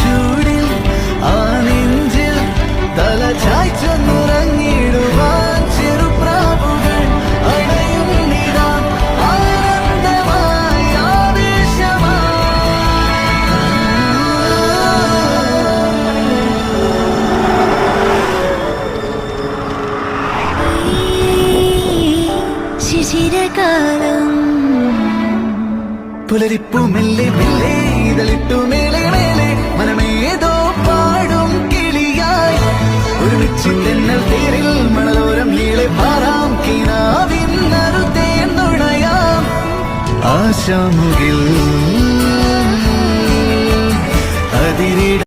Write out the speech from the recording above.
ചൂടിൽ ആ നെഞ്ചിൽ തല ചായ്ച്ചൊന്നുറങ്ങിടുവാൻ ചെറുപ്രാവുകൾ അണയുന്നിതാ ആനന്ദമായി ശിശിരകാലം പുലരിപ്പു മെല്ലെ മെല്ലെ ഇതളിട്ടു മേലെ മേലെ മനമേതോ പാടും കിളിയായി ഒരുമിച്ചിന്തെന്നൽ തേരിൽ മണലോരം നീളെ പാറാം കിനാവിന്നറുതേ നുണയാം ആശാമുകിൽ അതിരിട